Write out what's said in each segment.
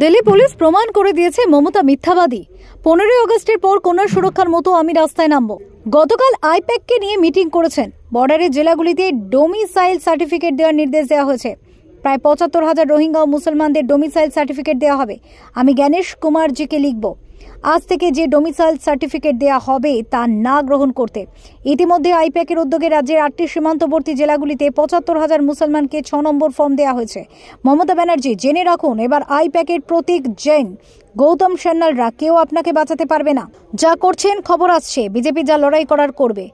Delhi police প্রমাণ করে দিয়েছে মমতা মিথ্যাবাদী। 15 আগস্টের পর কন্যা সুরক্ষার মতো আমি রাস্তায় নামবো। গতকাল আইপ্যাককে নিয়ে মিটিং করেছেন। বর্ডারের জেলাগুলিতে ডোমিসাইল সার্টিফিকেট দেওয়ার নির্দেশ দেওয়া হয়েছে। প্রায় ৭৫,০০০ রোহিঙ্গা ও মুসলমানদের ডোমিসাইল সার্টিফিকেট দেওয়া হবে। আমি জ্ঞানেশ কুমারজিকে লিখব আজ থেকে যে ডোমিসাইল সার্টিফিকেট দেওয়া হবে তা না গ্রহণ করতে। ইতিমধ্যে আইপ্যাকের উদ্যোগে রাজ্যের ৮টি সীমান্তবর্তী জেলাগুলিতে ৭৫,০০০ মুসলমানকে ৬ নম্বর ফর্ম দেওয়া হয়েছে। মমতা ব্যানার্জি, জেনে রাখুন, এবার আইপ্যাকের প্রতীক জৈন, গৌতম সান্যালরা কেউ আপনাকে বাঁচাতে পারবে না। যা করছেন খবর আসছে, বিজেপি যা লড়াই করার করবে।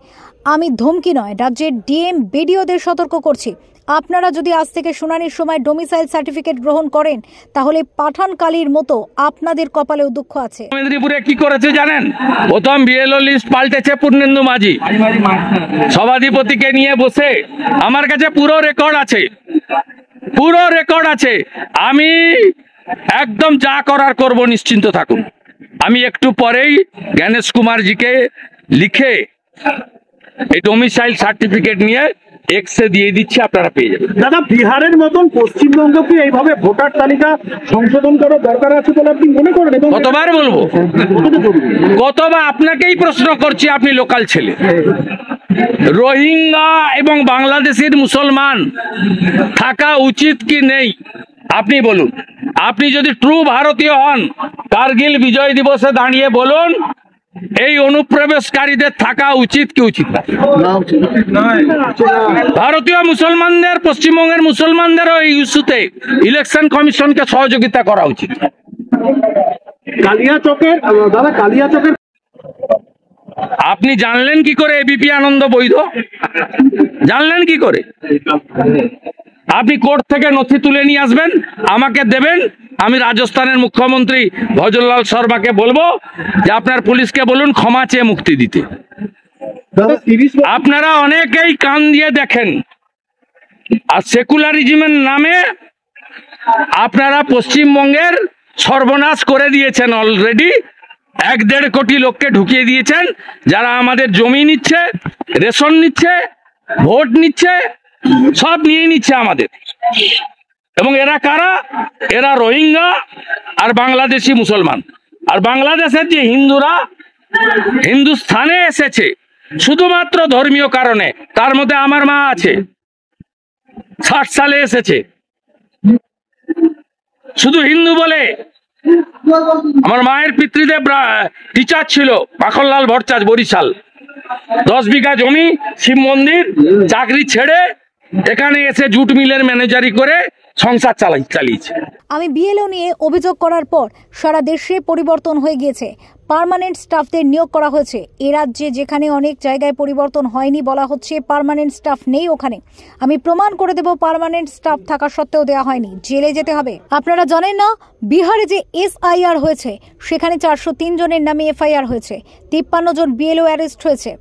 আমি ধমকি নয়, রাজ্যের ডিএম বিডিওদের সতর্ক করছি। আপনারা যদি আজ থেকে শুনানির সময় ডোমিসাইল সার্টিফিকেট গ্রহণ করেন তাহলে পাঠান কালীর মতো আপনাদের কপালেও দুঃখ আছে। মেদিনীপুরে কি করেছে জানেন? প্রথম বিএলও লিস্ট পাল্টেছে পূর্ণেন্দু মাঝি, সভাধিপতিকে নিয়ে বসে। আমার কাছে পুরো রেকর্ড আছে। আমি একদম যা করার করব, নিশ্চিন্ত থাকুন। আমি একটু পরেই জ্ঞানেশ কুমারজিকে লিখে এই ডোমিসাইল সার্টিফিকেট নিয়ে এক্সে দিয়ে দিচ্ছি, আপনারা পেয়ে যাবেন। দাদা, বিহারের মতন পশ্চিমবঙ্গকে এইভাবে ভোটার তালিকা সংশোধন করার দরকার আছে বলে আপনি মনে করেন? কতবার বলবো, কতবার আপনাকেই প্রশ্ন করছি, আপনি লোকাল ছেলে। রোহিঙ্গা এবং বাংলাদেশের মুসলমান থাকা উচিত কি নেই আপনি বলুন। আপনি যদি ট্রু ভারতীয় হন, কার্গিল বিজয় দিবসে দাঁড়িয়ে বলুন এই অনুপ্রবেশকারীদের থাকা উচিত কি উচিত না? ভারতীয় মুসলমানদের, পশ্চিমবঙ্গের মুসলমানদেরও এই ইস্যুতে ইলেকশন কমিশনকে সহযোগিতা করা উচিত। কালিয়াচকের আপনি জানলেন কি করে এবিপি আনন্দ বৈধ? জানলেন কি করে? আপনি কোর্ট থেকে নথি তুলে নিয়ে আসবেন, আমাকে দেবেন। আমি রাজস্থানের মুখ্যমন্ত্রী ভজনলাল শর্মাকে বলবো যে আপনার পুলিশকে বলুন ক্ষমা চেয়ে মুক্তি দিতে। আপনারা অনেকেই কান দিয়ে দেখেন, আর সেকুলারিজমের নামে আপনারা পশ্চিমবঙ্গের সর্বনাশ করে দিয়েছেন। অলরেডি ১-১.৫ কোটি লোককে ঢুকিয়ে দিয়েছেন, যারা আমাদের জমি নিচ্ছে, রেশন নিচ্ছে, ভোট নিচ্ছে, সব নিয়ে নিচ্ছে আমাদের। এবং এরা কারা? এরা রোহিঙ্গা আর বাংলাদেশি মুসলমান। আর বাংলাদেশের যে হিন্দুরা হিন্দুস্থানে এসেছে শুধুমাত্র ধর্মীয় কারণে, তার মধ্যে আমার মা আছে, ৬০ সালে এসেছে শুধু হিন্দু বলে। আমার মায়ের পিতৃদেব টিচার ছিল, মাখনলাল ভট্টাচার্য, বরিশাল। ১০ বিঘা জমি, শিব মন্দির, চাকরি ছেড়ে এখানে এসে জুট মিলের ম্যানেজারি করে সংসার চালিয়েছে। আমি বিএলও নিয়ে অভিযোগ করার পর সারা দেশে পরিবর্তন হয়ে গিয়েছে। পার্মানেন্ট স্টাফদের নিয়োগ করা হয়েছে। এ রাজ্যে যেখানে অনেক জায়গায় পরিবর্তন হয়নি, বলা হচ্ছে পার্মানেন্ট স্টাফ নেই ওখানে। আমি প্রমাণ করে দেব পার্মানেন্ট স্টাফ থাকা সত্ত্বেও দেওয়া হয়নি, জেলে যেতে হবে। আপনারা জানেন না, বিহারে যে SIR হয়েছে সেখানে ৪০৩ জনের নামে FIR হয়েছে, ৫৩ জন বিএলও অ্যারেস্ট হয়েছে।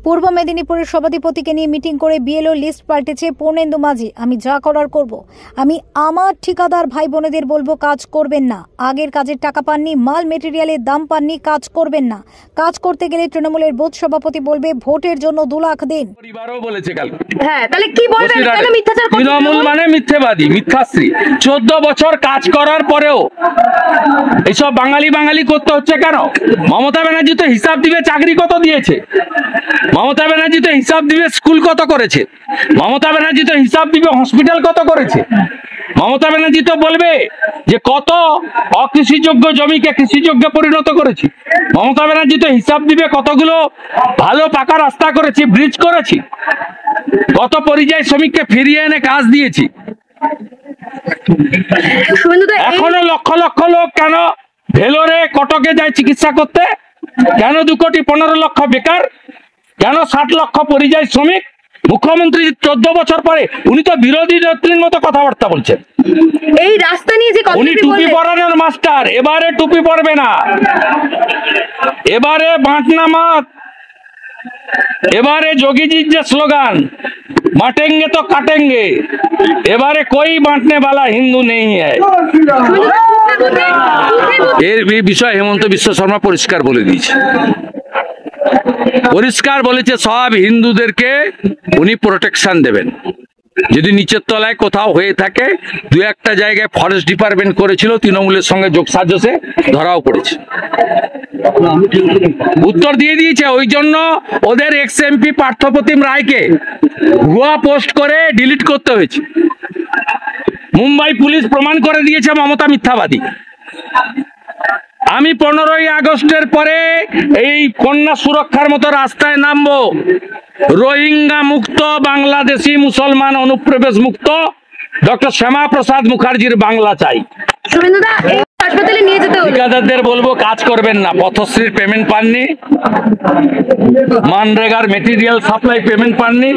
পূর্ব মেদিনীপুরের সভাধিপতিকে নিয়ে মিটিং করে বিএলও লিস্ট পাল্টেছে পূর্ণেন্দু মাঝি। আমি যা করার করব। আমি আমার ঠিকাদার ভাই বোনেদের বলবো কাজ করবেন না। আগের কাজের টাকা পাননি, মাল মেটেরিয়ালের দাম পাননি, কাজ করবেন না। কাজ করতে গেলে তৃণমূলের বুথ সভাপতি বলবে ভোটের জন্য 2 লাখ দিন। পরিবারও বলেছে কাল। হ্যাঁ, তাহলে কি বলবেন? কেন মিথ্যাচার করছেন? তৃণমূল মানে মিথ্যেবাদী, মিথ্যাশ্রী। 14 বছর কাজ করার পরেও এইসব বাঙালি করতে হচ্ছে কেন? মমতা ব্যানার্জি তো হিসাব দিবে চাকরি কত দিয়েছে, মমতা ব্যানার্জি তো হিসাব দিবে স্কুল কত করেছে, মমতা ব্যানার্জি তো হিসাব দিবে হসপিটাল কত করেছে, মমতা ব্যানার্জি তো বলবে যে কত অকৃষিযোগ্য জমিকে কৃষিযোগ্যে পরিণত করেছি, মমতা ব্যানার্জি তো হিসাব দিবে কতগুলো ভালো পাকা রাস্তা করেছি, ব্রিজ করেছি, কত পরিযায়ী শ্রমিককে ফিরিয়ে এনে কাজ দিয়েছি। এখনো লক্ষ লক্ষ লোক কেন ভেলোরে কটকে যায় চিকিৎসা করতে? কেন 2,15,00,000 বেকার? কেন 60 লক্ষ পরিযায়ী শ্রমিক? মুখ্যমন্ত্রী 14 বছর পরে উনি তো বিরোধী নেত্রীর মতো কথাবার্তা বলছেন। এই রাস্তা নিয়ে যে উনি টুপি পরানোর মাস্টার, এবারে টুপি পরবে না, এবারে বাঁটনা মাত, এবারে যোগীজির যে স্লোগান বাঁটেঙ্গে তো কাটেঙ্গে, এবারে कोई बांटने वाला हिंदू नहीं है। এর বিষয়ে হেমন্ত বিশ্ব শর্মা পরিষ্কার বলে দিয়েছে, পরিষ্কার বলেছে সব হিন্দুদেরকে উনি প্রোটেকশন দেবেন। যদি নিচের তলায় কোথাও হয়ে থাকে, দু একটা জায়গায় ফরেস্ট ডিপার্টমেন্ট করেছিল, তৃণমূলের সঙ্গে যোগসাজশে ধরাও পড়েছে। উত্তর দিয়ে দিয়েছে, ওই জন্য ওদের এক্স এমপি পার্থপ্রতিম রায়কে ভুয়া পোস্ট করে ডিলিট করতে হয়েছে। মুম্বাই পুলিশ প্রমাণ করে দিয়েছে মমতা মিথ্যাবাদী। আমি 15ই আগস্টের পরে এই কন্যা সুরক্ষার মতো রাস্তায় নামবো, রোহিঙ্গা মুক্ত, বাংলাদেশি মুসলমান অনুপ্রবেশ মুক্ত, ডক্টর শ্যামা প্রসাদ মুখার্জির বাংলা চাই। হাসপাতালে নিয়ে যেতে হলো। ঠিকাদারদের বলবো কাজ করবেন না, পথশ্রীর পেমেন্ট পাননি, মানরেগার মেটেরিয়াল সাপ্লাই পেমেন্ট পাননি,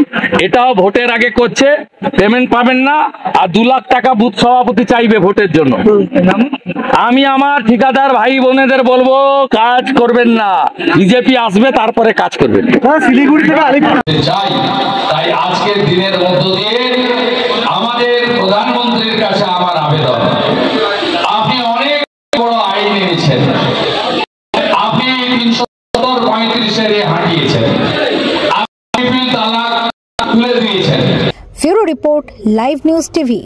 এটাও ভোটের আগে করছে, পেমেন্ট পাবেন না। আর 2 লাখ টাকা বুথ সভাপতি চাইবে ভোটের জন্য। আমি আমার ঠিকাদার ভাই বোনেদের বলবো কাজ করবেন না, বিজেপি আসবে তারপরে কাজ করবেন। শিলিগুড়ি থেকে আলিপুর চাই। তাই আজকের দিনের মধ্য দিয়ে আমাদের প্রধানমন্ত্রীর কাছে আমার আবেদন, আপনি অনেক বড় আইন এনেছেন, আপনি 335 হাঁটিয়েছেন, আপনি তালাক তুলে দিয়েছেন। Bureau report, live news TV.